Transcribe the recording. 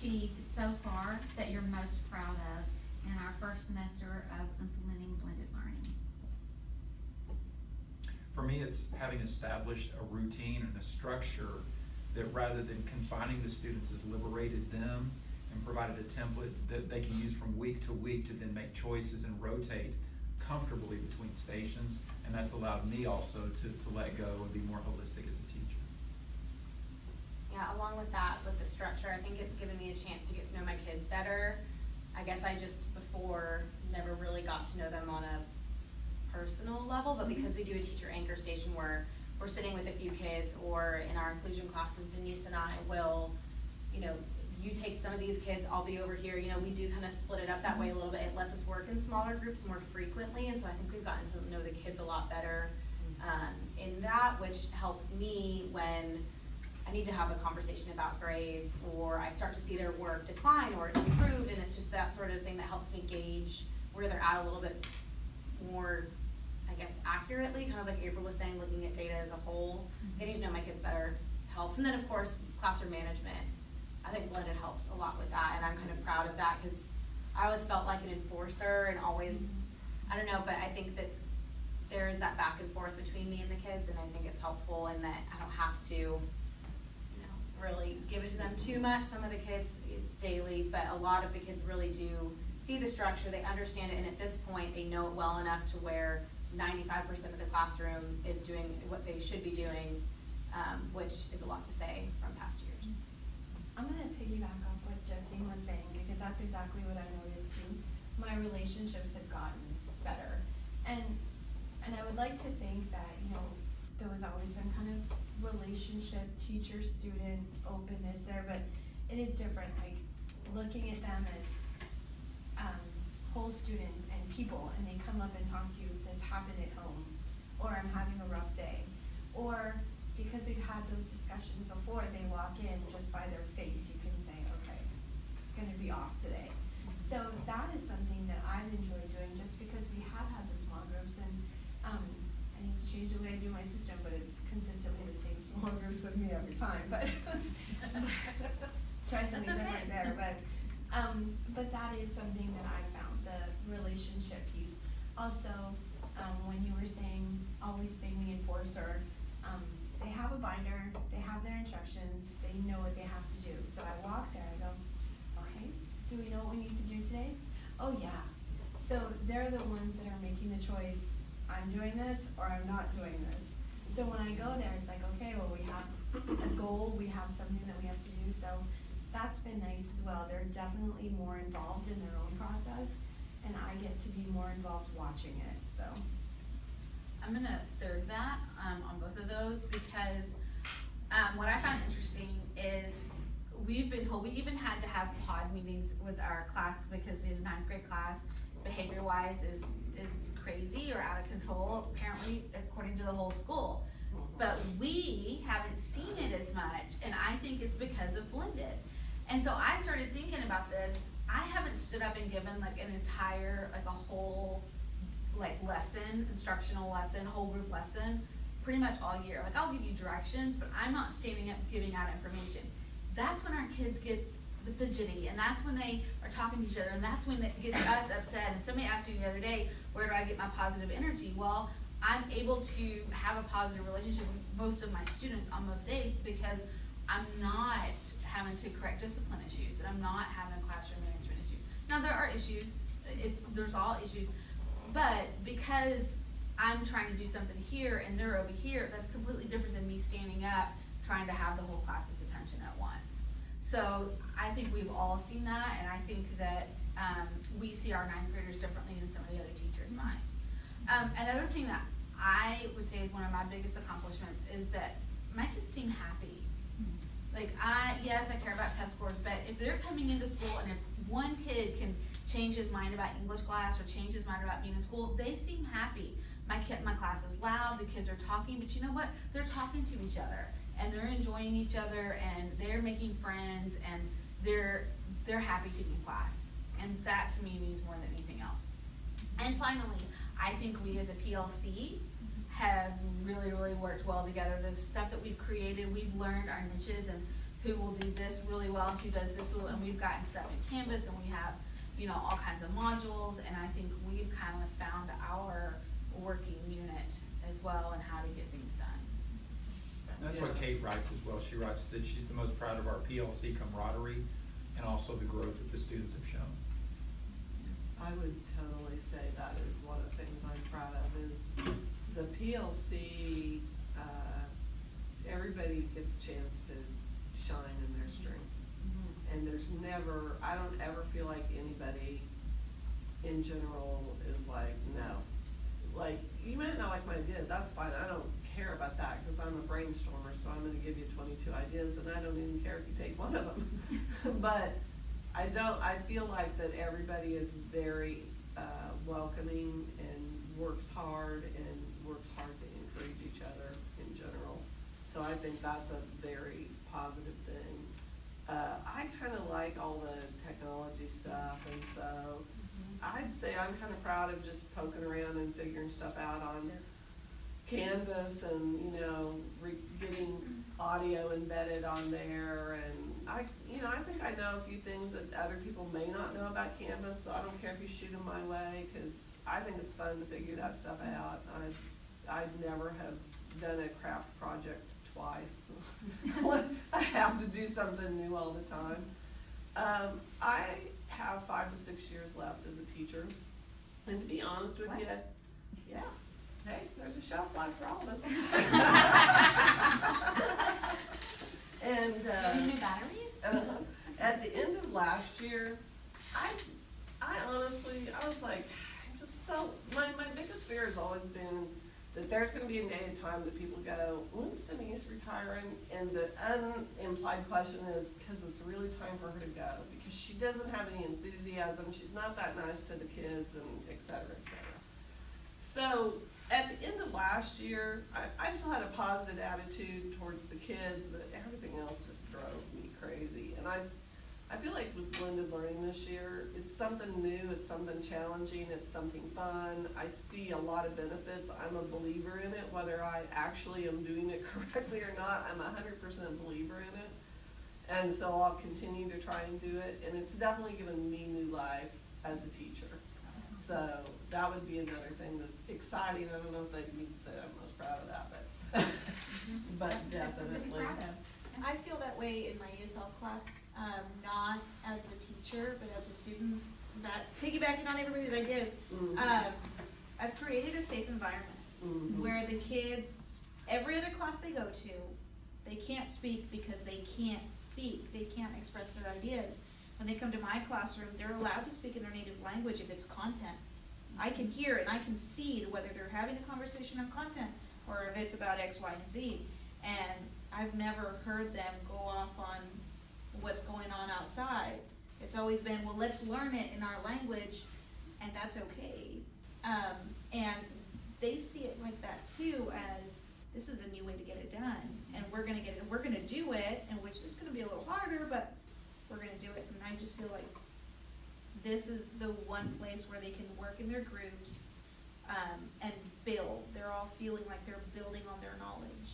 achieved so far that you're most proud of in our first semester of implementing blended learning? For me, it's having established a routine and a structure that, rather than confining the students, has liberated them and provided a template that they can use from week to week to then make choices and rotate comfortably between stations. And that's allowed me also to let go and be more holistic as a teacher. Yeah, along with that, with the structure, I think it's given me a chance to get to know my kids better. I guess I just before never really got to know them on a personal level, but because we do a teacher anchor station where we're sitting with a few kids, or in our inclusion classes, Denise and I will, you know, you take some of these kids, I'll be over here, you know, we do kind of split it up that way a little bit. It lets us work in smaller groups more frequently, and so I think we've gotten to know the kids a lot better in that, which helps me when I need to have a conversation about grades, or I start to see their work decline or it's improved, and it's just that sort of thing that helps me gauge where they're at a little bit more, I guess, accurately, kind of like April was saying, looking at data as a whole. Getting to know my kids better helps. And then of course, classroom management. I think blended helps a lot with that, and I'm kind of proud of that because I always felt like an enforcer and always, I don't know, but I think that there is that back and forth between me and the kids, and I think it's helpful in that I don't have to, you know, really give it to them too much. Some of the kids, it's daily, but a lot of the kids really do see the structure, they understand it, and at this point, they know it well enough to where 95% of the classroom is doing what they should be doing, which is a lot to say from past years. I'm gonna piggyback off what Justine was saying, because that's exactly what I noticed too. My relationships have gotten better. And I would like to think that, you know, there was always some kind of relationship, teacher-student openness there, but it is different, like looking at them as whole students and people, and they come up and talk to you, this happened at home, or I'm having a rough day, or because we've had those discussions before, they walk in just by their face, you can say, okay, it's gonna be off today. So that is something that I've enjoyed doing, just because we have had the small groups, and I need to change the way I do my system, but it's consistently the same small groups with me every time, but try something different there, but that is something that I found, the relationship piece. Also, when you were saying always being the enforcer, they have a binder, they have their instructions, they know what they have to do. So I walk there, I go, okay, do we know what we need to do today? Oh yeah. So they're the ones that are making the choice, I'm doing this or I'm not doing this. So when I go there, it's like, okay, well, we have a goal, we have something that we have to do. So that's been nice as well. They're definitely more involved in their own process, and I get to be more involved watching it, so. I'm gonna third that on both of those, because what I found interesting is we've been told we even had to have pod meetings with our class because his 9th grade class, behavior wise, is crazy or out of control, apparently, according to the whole school. But we haven't seen it as much, and I think it's because of blended. And so I started thinking about this. I haven't stood up and given like an entire, like a whole like lesson, instructional lesson, whole group lesson, pretty much all year. Like I'll give you directions, but I'm not standing up giving out information. That's when our kids get the fidgety, and that's when they are talking to each other, and that's when it gets us upset. And somebody asked me the other day, where do I get my positive energy? Well, I'm able to have a positive relationship with most of my students on most days because I'm not having to correct discipline issues, and I'm not having classroom management issues. Now there are issues, there's all issues, but because I'm trying to do something here and they're over here, that's completely different than me standing up trying to have the whole class's attention at once. So I think we've all seen that, and I think that we see our 9th graders differently than some of the other teachers might. Another thing that I would say is one of my biggest accomplishments is that my kids seem happy. Like yes, I care about test scores, but if they're coming into school and if one kid can change his mind about English class or change his mind about being in school, they seem happy. My class is loud, the kids are talking, but you know what? They're talking to each other, and they're enjoying each other, and they're making friends, and they're happy to be in class. And that to me means more than anything else. And finally, I think we as a PLC have really, really worked well together. The stuff that we've created, we've learned our niches and who will do this really well and who does this well, and we've gotten stuff in Canvas and we have, you know, all kinds of modules, and I think we've kind of found our working unit as well and how to get things done. So. That's what Kate writes as well. She writes that she's the most proud of our PLC camaraderie and also the growth that the students have shown. I would totally say that is one of the things I'm proud of is the PLC, everybody gets a chance to shine in their strengths. And there's never, I don't ever feel like anybody in general is like, no. Like, you might not like my idea, that's fine, I don't care about that, cause I'm a brainstormer, so I'm gonna give you 22 ideas, and I don't even care if you take one of them. But I feel like that everybody is very, welcoming and works hard to encourage each other in general. So I think that's a very positive thing. I kinda like all the technology stuff, and so I'd say I'm kinda proud of just poking around and figuring stuff out on Canvas and, you know, getting audio embedded on there, and I think I know a few things that other people may not know about Canvas, so I don't care if you shoot them my way, cause I think it's fun to figure that stuff out. I'd never have done a craft project twice. I have to do something new all the time. I have 5 to 6 years left as a teacher, and to be honest with What? you, yeah, hey, there's a shelf life for all of us. And, Any new batteries? At the end of last year, I honestly, I was like, my biggest fear has always been that there's gonna be a day of time that people go, when's Denise retiring? And the unimplied question is, cause it's really time for her to go, because she doesn't have any enthusiasm, she's not that nice to the kids, and et cetera, et cetera. So, at the end of last year, I still had a positive attitude towards the kids, but everything else just drove me crazy. And I feel like with blended learning this year, it's something new, it's something challenging, it's something fun. I see a lot of benefits. I'm a believer in it, whether I actually am doing it correctly or not, I'm 100% believer in it. And so I'll continue to try and do it, and it's definitely given me new life as a teacher. So that would be another thing that's exciting. I don't know if they need to say I'm most proud of that, but That's something to be definitely. proud of. I feel that way in my ESL class, not as the teacher, but as a student, that piggybacking on everybody's ideas. Mhm. I've created a safe environment Mhm. where the kids, every other class they go to, they can't speak because they can't speak, they can't express their ideas. When they come to my classroom, they're allowed to speak in their native language if it's content. I can hear and I can see whether they're having a conversation on content or if it's about X, Y, and Z. And I've never heard them go off on what's going on outside. It's always been, well, let's learn it in our language, and that's okay. And they see it like that too, as this is a new way to get it done, and we're gonna do it, and which is gonna be a little harder, but we're gonna do it. And I just feel like this is the one place where they can work in their groups, and build. They're all feeling like they're building on their knowledge.